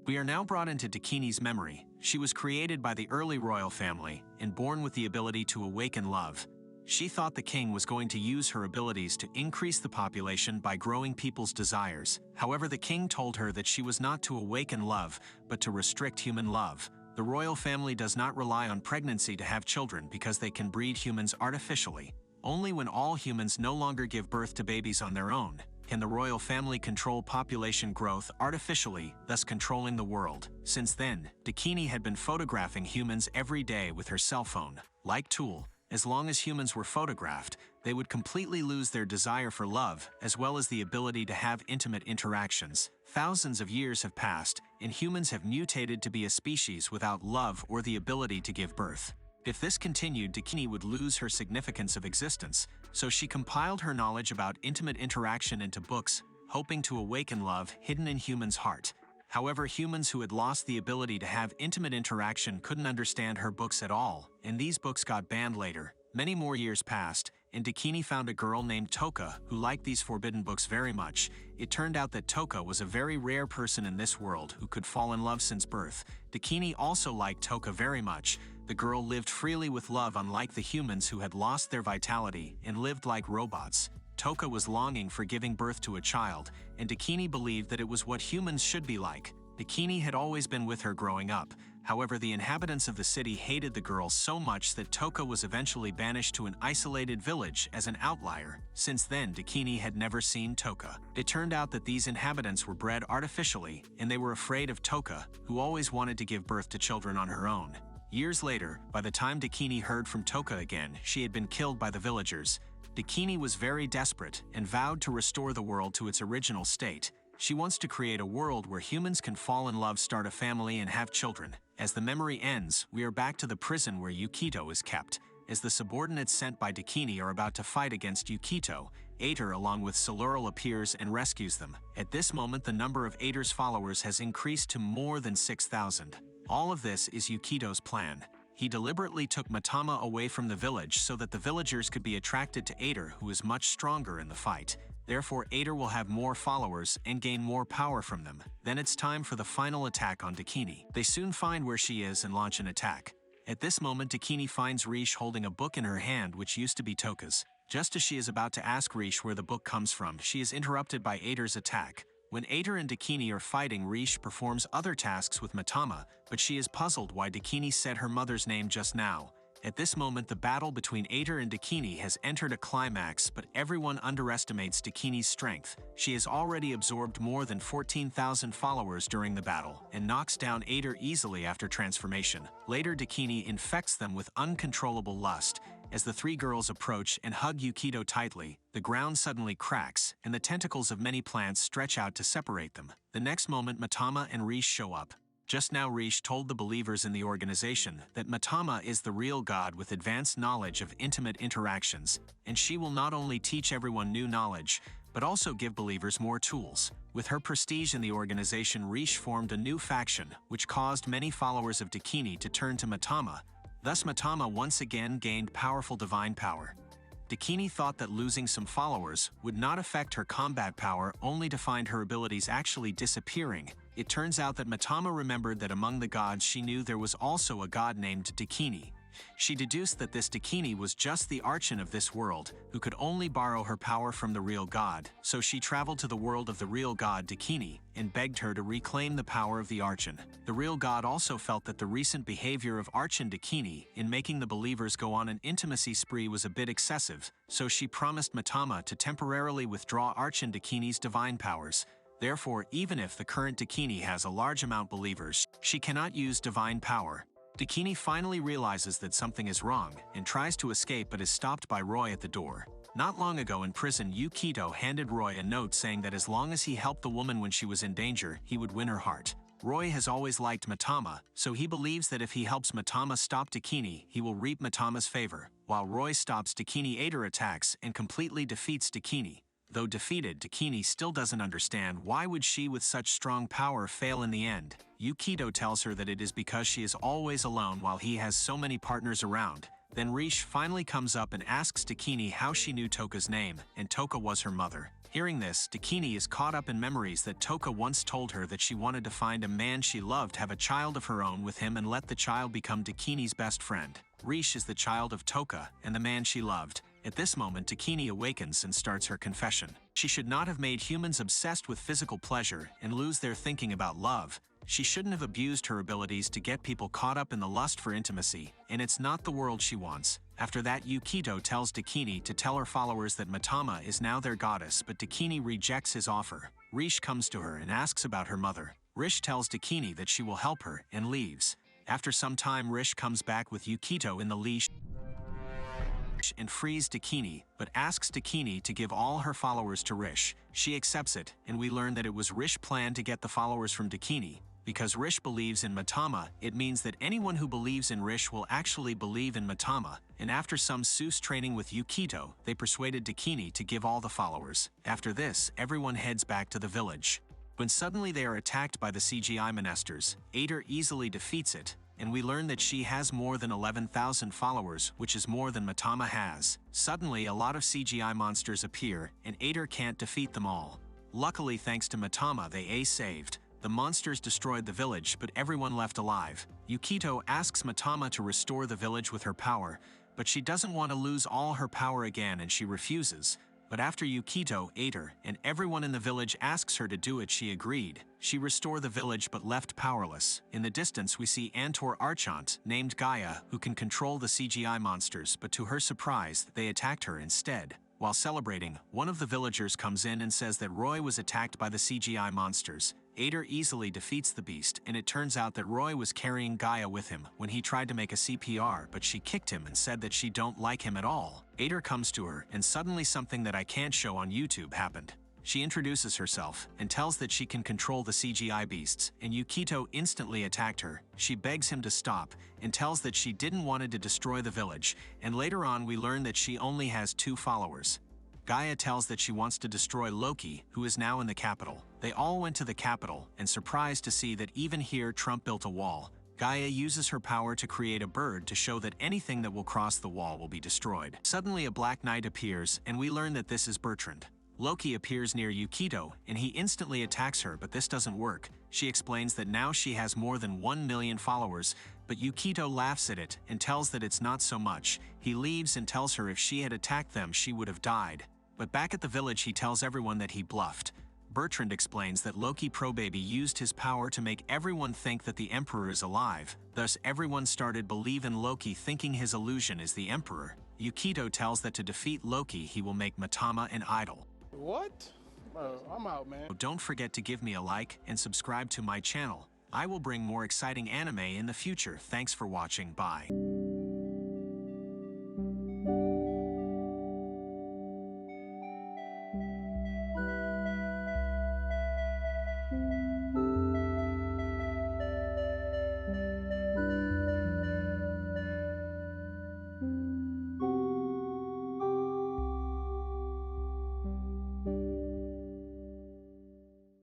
We are now brought into Dakini's memory. She was created by the early royal family and born with the ability to awaken love. She thought the king was going to use her abilities to increase the population by growing people's desires. However, the king told her that she was not to awaken love, but to restrict human love. The royal family does not rely on pregnancy to have children because they can breed humans artificially. Only when all humans no longer give birth to babies on their own can the royal family control population growth artificially, thus controlling the world. Since then, Dakini had been photographing humans every day with her cell phone. Like Tool, as long as humans were photographed, they would completely lose their desire for love, as well as the ability to have intimate interactions. Thousands of years have passed, and humans have mutated to be a species without love or the ability to give birth. If this continued, Dakini would lose her significance of existence, so she compiled her knowledge about intimate interaction into books, hoping to awaken love hidden in humans' heart. However, humans who had lost the ability to have intimate interaction couldn't understand her books at all, and these books got banned later. Many more years passed, and Dakini found a girl named Toka who liked these forbidden books very much. It turned out that Toka was a very rare person in this world who could fall in love since birth. Dakini also liked Toka very much. The girl lived freely with love, unlike the humans who had lost their vitality and lived like robots. Toka was longing for giving birth to a child, and Dakini believed that it was what humans should be like. Dakini had always been with her growing up. However, the inhabitants of the city hated the girl so much that Toka was eventually banished to an isolated village as an outlier. Since then, Dakini had never seen Toka. It turned out that these inhabitants were bred artificially, and they were afraid of Toka, who always wanted to give birth to children on her own. Years later, by the time Dakini heard from Toka again, she had been killed by the villagers. Dakini was very desperate and vowed to restore the world to its original state. She wants to create a world where humans can fall in love, start a family, and have children. As the memory ends, we are back to the prison where Yukito is kept. As the subordinates sent by Dakini are about to fight against Yukito, Ader along with Solural appears and rescues them. At this moment, the number of Ader's followers has increased to more than 6,000. All of this is Yukito's plan. He deliberately took Mitama away from the village so that the villagers could be attracted to Ader, who is much stronger in the fight. Therefore, Ader will have more followers and gain more power from them. Then it's time for the final attack on Dakini. They soon find where she is and launch an attack. At this moment, Dakini finds Rish holding a book in her hand which used to be Toka's. Just as she is about to ask Rish where the book comes from, she is interrupted by Ader's attack. When Ader and Dakini are fighting, Rish performs other tasks with Mitama, but she is puzzled why Dakini said her mother's name just now. At this moment, the battle between Ader and Dakini has entered a climax, but everyone underestimates Dakini's strength. She has already absorbed more than 14,000 followers during the battle, and knocks down Ader easily after transformation. Later, Dakini infects them with uncontrollable lust. As the three girls approach and hug Yukito tightly, the ground suddenly cracks, and the tentacles of many plants stretch out to separate them. The next moment, Mitama and Rish show up. Just now, Rish told the believers in the organization that Mitama is the real god with advanced knowledge of intimate interactions, and she will not only teach everyone new knowledge, but also give believers more tools. With her prestige in the organization, Rish formed a new faction, which caused many followers of Dakini to turn to Mitama. Thus, Mitama once again gained powerful divine power. Dakini thought that losing some followers would not affect her combat power, only to find her abilities actually disappearing. It turns out that Mitama remembered that among the gods she knew there was also a god named Dakini. She deduced that this Dakini was just the Archon of this world, who could only borrow her power from the real god, so she traveled to the world of the real god Dakini and begged her to reclaim the power of the Archon. The real god also felt that the recent behavior of Archon Dakini in making the believers go on an intimacy spree was a bit excessive, so she promised Mitama to temporarily withdraw Archon Dakini's divine powers. Therefore, even if the current Dakini has a large amount of believers, she cannot use divine power. Dakini finally realizes that something is wrong and tries to escape, but is stopped by Roy at the door. Not long ago in prison, Yukito handed Roy a note saying that as long as he helped the woman when she was in danger, he would win her heart. Roy has always liked Mitama, so he believes that if he helps Mitama stop Dakini, he will reap Mitama's favor. While Roy stops Dakini, Ader attacks and completely defeats Dakini. Though defeated, Dakini still doesn't understand why would she with such strong power fail in the end. Yukito tells her that it is because she is always alone while he has so many partners around. Then Rish finally comes up and asks Dakini how she knew Toka's name, and Toka was her mother. Hearing this, Dakini is caught up in memories that Toka once told her that she wanted to find a man she loved, have a child of her own with him, and let the child become Dakini's best friend. Rish is the child of Toka and the man she loved. At this moment, Dakini awakens and starts her confession. She should not have made humans obsessed with physical pleasure and lose their thinking about love. She shouldn't have abused her abilities to get people caught up in the lust for intimacy, and it's not the world she wants. After that, Yukito tells Dakini to tell her followers that Mitama is now their goddess, but Dakini rejects his offer. Rish comes to her and asks about her mother. Rish tells Dakini that she will help her and leaves. After some time, Rish comes back with Yukito in the leash and frees Dakini, but asks Dakini to give all her followers to Rish. She accepts it, and we learn that it was Rish's plan to get the followers from Dakini. Because Rish believes in Mitama, it means that anyone who believes in Rish will actually believe in Mitama, and after some Seuss training with Yukito, they persuaded Dakini to give all the followers. After this, everyone heads back to the village. When suddenly they are attacked by the CGI monsters, Ader easily defeats it, and we learn that she has more than 11,000 followers, which is more than Mitama has. Suddenly, a lot of CGI monsters appear, and Ader can't defeat them all. Luckily, thanks to Mitama, they saved. The monsters destroyed the village, but everyone left alive. Yukito asks Mitama to restore the village with her power, but she doesn't want to lose all her power again, and she refuses. But after Yukito, Ader, and everyone in the village asks her to do it, she agreed. She restored the village but left powerless. In the distance, we see Antor Archant, named Gaia, who can control the CGI monsters, but to her surprise, they attacked her instead. While celebrating, one of the villagers comes in and says that Roy was attacked by the CGI monsters. Ader easily defeats the beast, and it turns out that Roy was carrying Gaia with him when he tried to make a CPR, but she kicked him and said that she don't like him at all. Ader comes to her, and suddenly something that I can't show on YouTube happened. She introduces herself and tells that she can control the CGI beasts, and Yukito instantly attacked her. She begs him to stop and tells that she didn't want to destroy the village, and later on we learn that she only has 2 followers. Gaia tells that she wants to destroy Loki, who is now in the capital. They all went to the capital, and surprised to see that even here Trump built a wall. Gaia uses her power to create a bird to show that anything that will cross the wall will be destroyed. Suddenly a Black Knight appears, and we learn that this is Bertrand. Loki appears near Yukito, and he instantly attacks her, but this doesn't work. She explains that now she has more than 1 million followers, but Yukito laughs at it and tells that it's not so much. He leaves and tells her if she had attacked them, she would have died. But back at the village, he tells everyone that he bluffed. Bertrand explains that Loki Probaby used his power to make everyone think that the Emperor is alive. Thus, everyone started believe in Loki, thinking his illusion is the Emperor. Yukito tells that to defeat Loki, he will make Mitama an idol. What? I'm out, man. Don't forget to give me a like and subscribe to my channel. I will bring more exciting anime in the future. Thanks for watching. Bye.